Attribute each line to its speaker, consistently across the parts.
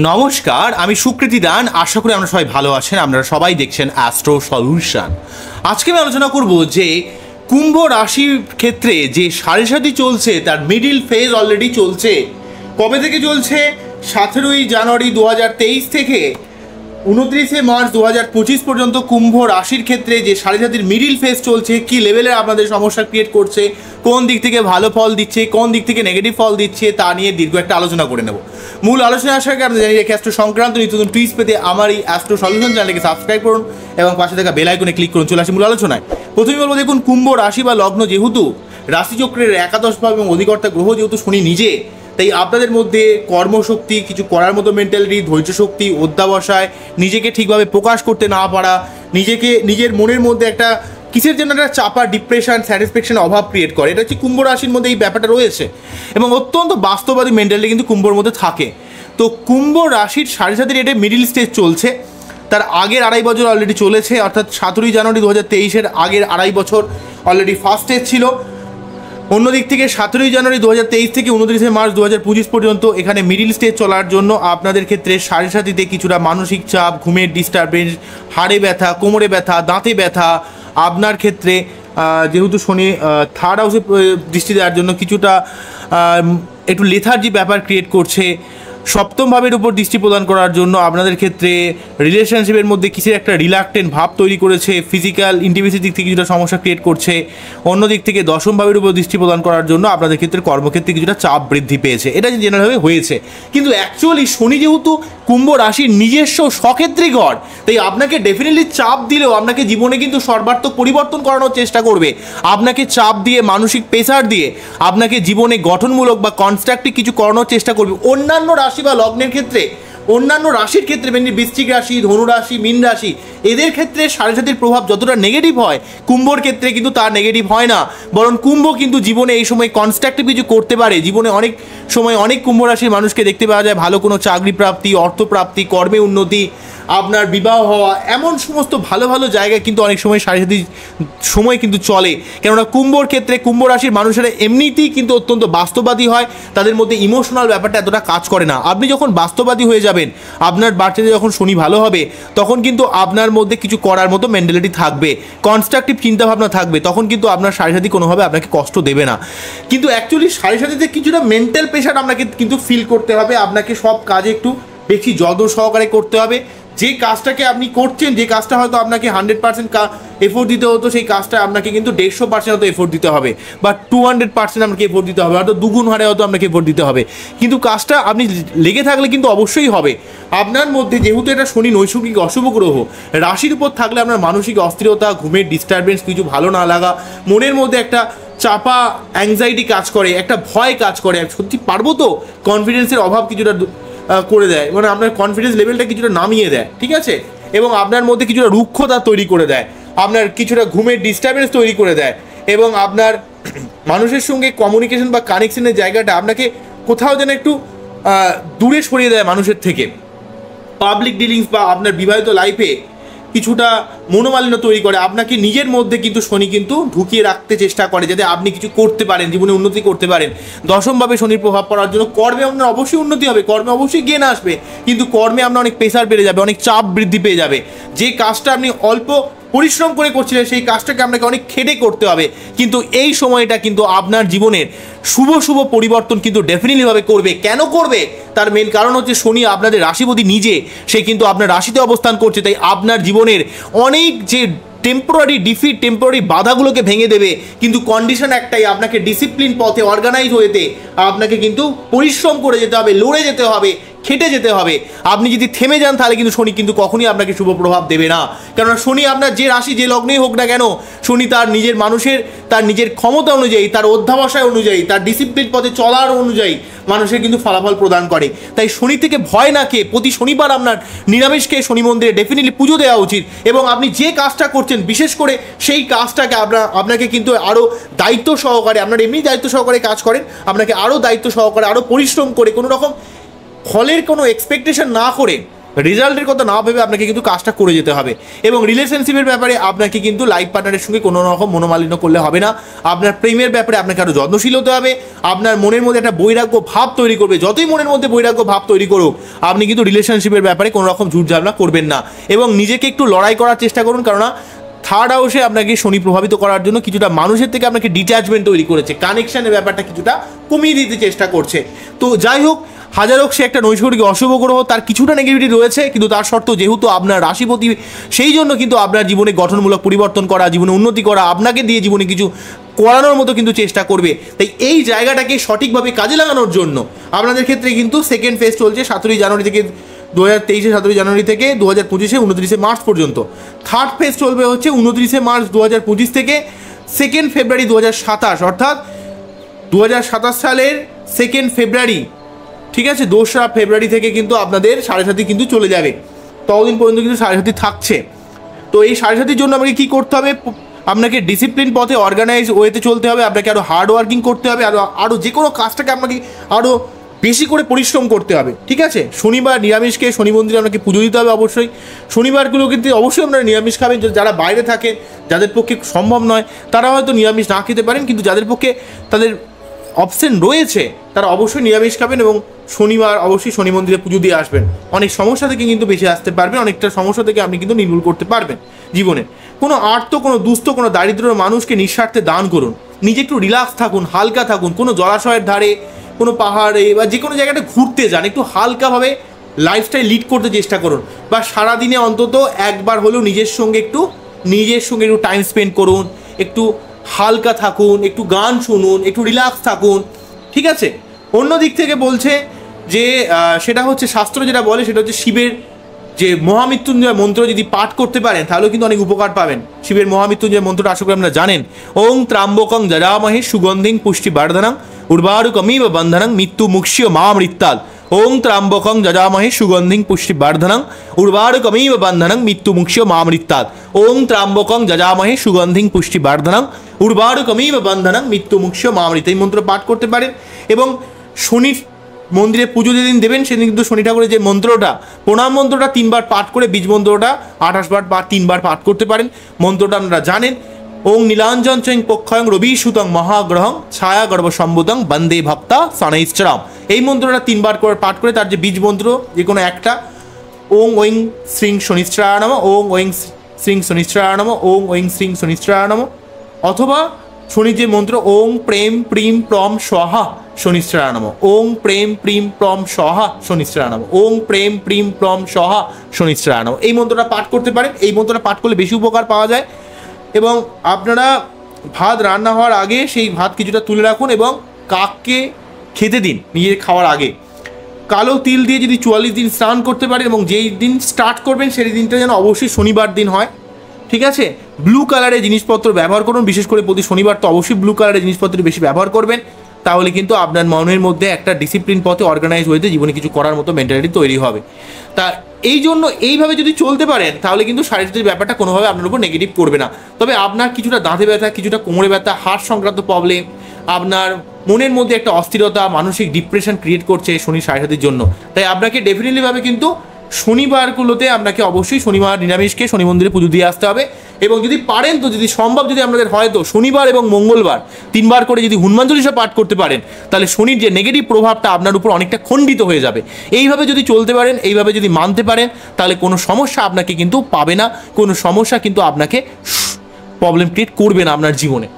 Speaker 1: নমস্কার, আমি সুকৃতি দান। আশা করি আমরা সবাই ভালো আছেন। আপনারা সবাই দেখছেন অ্যাস্ট্রো সলিউশন। আজকে আমি আলোচনা করব যে কুম্ভ রাশির ক্ষেত্রে যে সাড়ে সাতি চলছে তার মিডিল ফেজ অলরেডি চলছে। কবে থেকে চলছে? 17ই জানুয়ারি 2023 থেকে 29শে মার্চ 2025 পর্যন্ত কুম্ভ রাশির ক্ষেত্রে যে সাড়ে সাতির মিডিল ফেজ চলছে, কি লেভেলের আপনাদের সমস্যা ক্রিয়েট করছে, কোন দিক থেকে ভালো ফল দিচ্ছে, কোন দিক থেকে নেগেটিভ ফল দিচ্ছে, তা নিয়ে দীর্ঘ একটা আলোচনা করে নেব। মূল আলোচনা আসার আগে আপনি জানিয়ে অ্যাস্ট্রো সংক্রান্ত নিত্য নতুন টুইস্ট পেতে আমার এই অ্যাস্ট্রো সলিউশন চ্যানেলকে সাবস্ক্রাইব করুন এবং পাশে থাকা বেল আইকনে ক্লিক করুন। চলে আসি মূল আলোচনায়। প্রথমেই বলবো, দেখুন কুম্ভ রাশি বা লগ্ন যেহেতু রাশিচক্রের একাদশ ভাব এবং অধিকর্তা গ্রহ যেহেতু শনি নিজে, তাই আপনাদের মধ্যে কর্মশক্তি, কিছু করার মতো মেন্টালিটি, ধৈর্য শক্তি, অধ্যাবসায়, নিজেকে ঠিকভাবে প্রকাশ করতে না পারা, নিজের মনের মধ্যে একটা কিসের জন্য একটা চাপা, ডিপ্রেশন, স্যাটিসফ্যাকশন অভাব ক্রিয়েট করে। এটা হচ্ছে কুম্ভ রাশির মধ্যে এই ব্যাপারটা রয়েছে এবং অত্যন্ত বাস্তববাদী মেন্টালিটি কিন্তু কুম্ভর মধ্যে থাকে। তো কুম্ভ রাশির সাড়ে সাতির এটা মিডিল স্টেজ চলছে। তার আগের 2.5 বছর অলরেডি চলেছে, অর্থাৎ 17ই জানুয়ারি 2023-এর আগের 2.5 বছর অলরেডি ফার্স্ট স্টেজ ছিল। অন্যদিক থেকে 17ই জানুয়ারি 2023 থেকে 29শে মার্চ 2025 পর্যন্ত এখানে মিডিল স্টেজ চলার জন্য আপনাদের ক্ষেত্রে সাড়ে সাতিতে কিছুটা মানসিক চাপ, ঘুমের ডিস্টারবেন্স, হাড়ে ব্যথা, কোমরে ব্যথা, দাঁতে ব্যথা, আপনার ক্ষেত্রে যেহেতু শনি থার্ড হাউসে দৃষ্টি দেওয়ার জন্য কিছুটা একটু লেথার্জি ব্যাপার ক্রিয়েট করছে। সপ্তম ভাবের উপর দৃষ্টি প্রদান করার জন্য আপনাদের ক্ষেত্রে রিলেশনশিপের মধ্যে কিসের একটা রিলাক্টেন্ট ভাব তৈরি করেছে, ফিজিক্যাল ইন্টিমেসির দিক থেকে কিছুটা সমস্যা ক্রিয়েট করছে। অন্যদিক থেকে দশম ভাবের উপর দৃষ্টি প্রদান করার জন্য আপনাদের ক্ষেত্রে কর্মক্ষেত্রে কিছুটা চাপ বৃদ্ধি পেয়েছে। এটা জেনারেলভাবে হয়েছে, কিন্তু অ্যাকচুয়ালি শনি যেহেতু কুম্ভ রাশির নিজস্ব সক্ষেত্রী ঘর, তাই আপনাকে ডেফিনেটলি চাপ দিলেও আপনাকে জীবনে কিন্তু সর্বাত্মক পরিবর্তন করানোর চেষ্টা করবে। আপনাকে চাপ দিয়ে, মানসিক প্রেসার দিয়ে আপনাকে জীবনে গঠনমূলক বা কনস্ট্রাকটিভ কিছু করানোর চেষ্টা করবে। অন্যান্য রাশি বা লগ্নের ক্ষেত্রে, অন্যান্য রাশির ক্ষেত্রে মানে বৃশ্চিক রাশি, ধনু রাশি, মীন রাশি, এদের ক্ষেত্রে সাড়ে সাতির প্রভাব যতটা নেগেটিভ হয়, কুম্ভর ক্ষেত্রে কিন্তু তার নেগেটিভ হয় না। বরং কুম্ভ কিন্তু জীবনে এই সময় কনস্ট্রাকটিভ কিছু করতে পারে। জীবনে অনেক সময় অনেক কুম্ভ রাশির মানুষকে দেখতে পাওয়া যায় ভালো কোনো চাকরি প্রাপ্তি, অর্থপ্রাপ্তি, কর্মে উন্নতি, আপনার বিবাহ হওয়া, এমন সমস্ত ভালো ভালো জায়গায় কিন্তু অনেক সময় সাড়ে সাতি সময় কিন্তু চলে। কেননা কুম্ভর ক্ষেত্রে কুম্ভ রাশির মানুষেরা এমনিতেই কিন্তু অত্যন্ত বাস্তববাদী হয়, তাদের মধ্যে ইমোশনাল ব্যাপারটা এতটা কাজ করে না। আপনি যখন বাস্তববাদী হয়ে যাবেন, আপনার বাড়িতে যখন শনি ভালো হবে, তখন কিন্তু আপনার মধ্যে কিছু করার মতো মেন্টালিটি থাকবে, কনস্ট্রাকটিভ চিন্তাভাবনা থাকবে, তখন কিন্তু আপনার সাড়ে সাতি কোনোভাবে আপনাকে কষ্ট দেবে না। কিন্তু অ্যাকচুয়ালি সাড়ে সাতিতে কিছুটা মেন্টাল প্রেশার আপনাকে কিন্তু ফিল করতে হবে। আপনাকে সব কাজে একটু বেশি যত্ন সহকারে করতে হবে। যে কাজটাকে আপনি করছেন, যে কাজটা হয়তো আপনাকে 100% এফোর্ট দিতে হতো, সেই কাজটা আপনাকে কিন্তু 150% হয়তো এফোর্ট দিতে হবে, বা 200% আপনাকে এফোর্ট দিতে হবে, হয়তো দুগুণ হারে হয়তো আপনাকে এফোর্ট দিতে হবে। কিন্তু কাজটা আপনি লেগে থাকলে কিন্তু অবশ্যই হবে। আপনার মধ্যে যেহেতু এটা শনি নৈসর্গিক অশুভ গ্রহ, রাশির উপর থাকলে আপনার মানসিক অস্থিরতা, ঘুমের ডিস্টারবেন্স, কিছু ভালো না লাগা, মনের মধ্যে একটা চাপা অ্যাংজাইটি কাজ করে, একটা ভয় কাজ করে, সত্যি পারবো তো, কনফিডেন্সের অভাব কিছুটা করে দেয়, মানে আপনার কনফিডেন্স লেভেলটা কিছুটা নামিয়ে দেয়, ঠিক আছে, এবং আপনার মধ্যে কিছুটা রুক্ষতা তৈরি করে দেয়, আপনার কিছুটা ঘুমের ডিস্টারবেন্স তৈরি করে দেয়, এবং আপনার মানুষের সঙ্গে কমিউনিকেশন বা কানেকশনের জায়গাটা আপনাকে কোথাও যেন একটু দূরে সরিয়ে দেয় মানুষের থেকে। পাবলিক ডিলিংস বা আপনার বিবাহিত লাইফে কিছুটা মনোমালিন্য তৈরি করে। আপনাকে নিজের মধ্যে কিন্তু শনি কিন্তু ঢুকিয়ে রাখতে চেষ্টা করে, যাতে আপনি কিছু করতে পারেন, জীবনে উন্নতি করতে পারেন। দশমভাবে শনির প্রভাব পড়ার জন্য কর্মে আপনার অবশ্যই উন্নতি হবে, কর্মে অবশ্যই জ্ঞান আসবে, কিন্তু কর্মে আপনার অনেক প্রেসার বেড়ে যাবে, অনেক চাপ বৃদ্ধি পেয়ে যাবে। যে কাজটা আপনি অল্প পরিশ্রম করে করছিলেন, সেই কাজটাকে আপনাকে অনেক খেটে করতে হবে। কিন্তু এই সময়টা কিন্তু আপনার জীবনের শুভ শুভ পরিবর্তন কিন্তু ডেফিনেটলিভাবে করবে। কেন করবে? তার মেন কারণ হচ্ছে শনি আপনাদের রাশিপতি নিজে, সে কিন্তু আপনার রাশিতে অবস্থান করছে। তাই আপনার জীবনের অনেক যে টেম্পোরারি ডিফিট, টেম্পোরারি বাধাগুলোকে ভেঙে দেবে, কিন্তু কন্ডিশন একটাই, আপনাকে ডিসিপ্লিন পথে, অর্গানাইজ হয়েতে আপনাকে কিন্তু পরিশ্রম করে যেতে হবে, লড়ে যেতে হবে, খেটে যেতে হবে। আপনি যদি থেমে যান তাহলে কিন্তু শনি কিন্তু কখনই আপনাকে শুভ প্রভাব দেবে না। কেননা শনি আপনার যে রাশি, যে লগ্নেই হোক না কেন, শনি তার নিজের মানুষের, তার নিজের ক্ষমতা অনুযায়ী, তার অধ্যাবসায় অনুযায়ী, তার ডিসিপ্লিন পথে চলার অনুযায়ী মানুষের কিন্তু ফলাফল প্রদান করে। তাই শনি থেকে ভয় না খেয়ে প্রতি শনিবার আপনার নিরামিষ খেয়ে শনি মন্দিরে ডেফিনেটলি পুজো দেওয়া উচিত। এবং আপনি যে কাজটা করছেন, বিশেষ করে সেই কাজটাকে আপনাকে কিন্তু আরও দায়িত্ব সহকারে, আপনার এমনি দায়িত্ব সহকারে কাজ করেন, আপনাকে আরও দায়িত্ব সহকারে, আরও পরিশ্রম করে, কোনো রকম ফলের কোনো এক্সপেকটেশন না করে রেজাল্টের কথা না ভেবে আপনাকে কিন্তু কাজটা করে যেতে হবে। এবং রিলেশনশিপের ব্যাপারে আপনাকে কিন্তু লাইফ পার্টনারের সঙ্গে কোনো রকম মনোমালিন্য করলে হবে না। আপনার প্রেমের ব্যাপারে আপনাকে আরও যত্নশীল হতে হবে। আপনার মনের মধ্যে একটা বৈরাগ্য ভাব তৈরি করবে, যতই মনের মধ্যে বৈরাগ্য ভাব তৈরি করুক আপনি কিন্তু রিলেশনশিপের ব্যাপারে কোনো রকম ঝুটঝামেলা করবেন না। এবং নিজেকে একটু লড়াই করার চেষ্টা করুন, কেননা থার্ড হাউসে আপনাকে শনি প্রভাবিত করার জন্য কিছুটা মানুষের থেকে আপনাকে ডিট্যাচমেন্ট তৈরি করেছে, কানেকশনের ব্যাপারটা কিছুটা কমিয়ে দিতে চেষ্টা করছে। তো যাই হোক, হাজার হোক সে একটা নৈসর্গিক অশুভ গ্রহ, তার কিছুটা নেগেটিভিটি রয়েছে, কিন্তু তার সত্ত্বেও যেহেতু আপনার রাশিপতি, সেই জন্য কিন্তু আপনার জীবনে গঠনমূলক পরিবর্তন করা, জীবনে উন্নতি করা, আপনাকে দিয়ে জীবনে কিছু করানোর মতো কিন্তু চেষ্টা করবে। তাই এই জায়গাটাকে সঠিকভাবে কাজে লাগানোর জন্য আপনাদের ক্ষেত্রে কিন্তু সেকেন্ড ফেজ চলছে 17 জানুয়ারি থেকে 2023 17 জানুয়ারি থেকে 2025 29 মার্চ পর্যন্ত। থার্ড ফেজ চলবে হচ্ছে 29 মার্চ 2025 থেকে 2 ফেব্রুয়ারি 2027, অর্থাৎ 2027 সালের 2 ফেব্রুয়ারি, ঠিক আছে, 2রা ফেব্রুয়ারি থেকে কিন্তু আপনাদের 7.5 কিন্তু চলে যাবে। ততদিন পর্যন্ত কিন্তু 7.5 থাকছে। তো এই 7.5 জন্য আপনাকে কী করতে হবে? আপনাকে ডিসিপ্লিন পথে অর্গানাইজ ওয়েতে চলতে হবে, আপনাকে আরও হার্ড ওয়ার্কিং করতে হবে, আরও যে কোনো কাজটাকে আপনাকে আরও বেশি করে পরিশ্রম করতে হবে, ঠিক আছে। শনিবার নিরামিষকে শনি মন্দিরে আপনাকে পুজো দিতে হবে অবশ্যই। শনিবারগুলো কিন্তু অবশ্যই আপনারা নিরামিষ খাবেন। যারা বাইরে থাকেন, যাদের পক্ষে সম্ভব নয়, তারা হয়তো নিরামিষ না খেতে পারেন, কিন্তু যাদের পক্ষে তাদের অপশন রয়েছে তারা অবশ্যই নিরামিষ খাবেন এবং শনিবার অবশ্যই শনি মন্দিরে পুজো দিয়ে আসবেন। অনেক সমস্যা থেকে কিন্তু বেঁচে আসতে পারবেন, অনেকটা সমস্যা থেকে আপনি কিন্তু নির্মূল করতে পারবেন জীবনে। কোনো আর্ত, কোনো দুস্থ, কোনো দারিদ্র মানুষকে নিঃস্বার্থে দান করুন। নিজে একটু রিল্যাক্স থাকুন, হালকা থাকুন, কোনো জলাশয়ের ধারে, কোনো পাহাড়ে বা যে কোনো জায়গাটা ঘুরতে যান, একটু হালকাভাবে লাইফস্টাইল লিড করতে চেষ্টা করুন। বা সারাদিনে অন্তত একবার হলেও নিজের সঙ্গে একটু টাইম স্পেন্ড করুন, একটু হালকা থাকুন, একটু গান শুনুন, একটু রিল্যাক্স থাকুন, ঠিক আছে। অন্য দিক থেকে বলছে যে সেটা হচ্ছে শাস্ত্র যেটা বলে সেটা হচ্ছে শিবের যে মহামৃত্যুঞ্জয় মন্ত্র যদি পাঠ করতে পারেন তাহলে কিন্তু অনেক উপকার পাবেন। শিবের মহামৃত্যুঞ্জয় মন্ত্রটা আশা করি আপনারা জানেন। ওং ত্রাম্বকং যজামহে সুগন্ধিং পুষ্টি বর্ধনং উর্বারুকমিব বন্ধনং মৃত্যু মুক্ষ্য মামৃত্তাল। ওং ত্রাম্বকং যজামহে সুগন্ধিং পুষ্টি বর্ধনং উর্বারুকমিব বন্ধনং মৃত্যু মুক্ষ্য মামৃত্তাল। ওং ত্রাম্বকং যজামহে সুগন্ধিং পুষ্টি বর্ধনং উর্বারুকমিব বন্ধনং মৃত্যু মুক্ষ্য মামৃত। এই মন্ত্র পাঠ করতে পারেন। এবং শনি মন্দিরে পুজো যেদিন দেবেন সেদিন কিন্তু শনি ঠাকুরের যে মন্ত্রটা, প্রণাম মন্ত্রটা 3 বার পাঠ করে বীজ মন্ত্রটা 28 বার বা 3 বার পাঠ করতে পারেন। মন্ত্রটা আপনারা জানেন। ওং নীলাঞ্জন চৈং পক্ষয়ং রবি সুতং মহাগ্রহং ছায়া গর্ভ সম্বুদং বন্দে ভক্তা সানৈশ্চরাম। এই মন্ত্রটা 3 বার করে পাঠ করে তার যে বীজ মন্ত্র যে কোনো একটা, ওং ঐং শ্রীং শনিশ্চরায় নমঃ, ওং ঐং শ্রীং শনিশ্চরায় নমঃ, ওং ঐং শ্রীং শনিশ্চরায় নমঃ, অথবা শনির যে মন্ত্র ওং প্রেম প্রিম প্রম স্বাহা শনিশ্চরায় নমঃ, ওং প্রেম প্রিম প্রম স্বাহা শনিশ্চরায় নমঃ, ওং প্রেম প্রিম প্রম স্বাহা শনিশ্চরায় নমঃ। এই মন্ত্রটা পাঠ করতে পারেন। এই মন্ত্রটা পাঠ করলে বেশি উপকার পাওয়া যায়। এবং আপনারা ভাত রান্না হওয়ার আগে সেই ভাত কিছুটা তুলে রাখুন এবং কাককে খেতে দিন নিজের খাওয়ার আগে। কালো তিল দিয়ে যদি 44 দিন স্নান করতে পারেন এবং যেই দিন স্টার্ট করবেন সেই দিনটা যেন অবশ্যই শনিবার দিন হয়, ঠিক আছে। ব্লু কালারের জিনিসপত্র ব্যবহার করুন, বিশেষ করে প্রতি শনিবার তো অবশ্যই ব্লু কালারের জিনিসপত্র বেশি ব্যবহার করবেন। তাহলে কিন্তু আপনার মনের মধ্যে একটা ডিসিপ্লিন পথে অর্গানাইজ হয়েছে জীবনে কিছু করার মতো মেন্টালিটি তৈরি হবে। তা এই জন্য এইভাবে যদি চলতে পারেন তাহলে কিন্তু শারীরিক ব্যাপারটা কোনোভাবে আপনার উপর নেগেটিভ করবে না। তবে আপনার কিছুটা দাঁতে ব্যথা, কিছুটা কোমরে ব্যথা, হার্ট সংক্রান্ত প্রবলেম, আপনার মনের মধ্যে একটা অস্থিরতা, মানসিক ডিপ্রেশন ক্রিয়েট করছে শনি 7.5 জন্য। তাই আপনাকে ডেফিনেটলিভাবে কিন্তু শনিবারগুলোতে আপনাকে অবশ্যই শনিবার নিরামিষকে শনি মন্দিরে পুজো দিয়ে আসতে হবে। এবং যদি পারেন তো, যদি সম্ভব, যদি আপনাদের হয় তো শনিবার এবং মঙ্গলবার 3 বার করে যদি হনুমান চল্লিশা পাঠ করতে পারেন তাহলে শনির যে নেগেটিভ প্রভাবটা আপনার উপর অনেকটা খণ্ডিত হয়ে যাবে। এইভাবে যদি চলতে পারেন, এইভাবে যদি মানতে পারেন তাহলে কোনো সমস্যা আপনাকে কিন্তু পাবে না, কোনো সমস্যা কিন্তু আপনাকে প্রবলেম ক্রিয়েট করবে না আপনার জীবনে।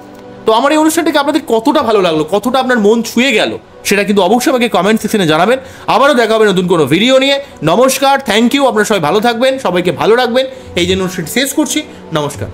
Speaker 1: তো আমার এই অনুষ্ঠানটাকে আপনাদের কতটা ভালো লাগলো, কতটা আপনার মন ছুঁয়ে গেল সেটা কিন্তু অবশ্যই আমাকে কমেন্ট সেকশনে জানাবেন। আবারও দেখা হবে নতুন কোনো ভিডিও নিয়ে। নমস্কার, থ্যাংক ইউ। আপনারা সবাই ভালো থাকবেন, সবাইকে ভালো রাখবেন। এই জন্য অনুষ্ঠানটি শেষ করছি। নমস্কার।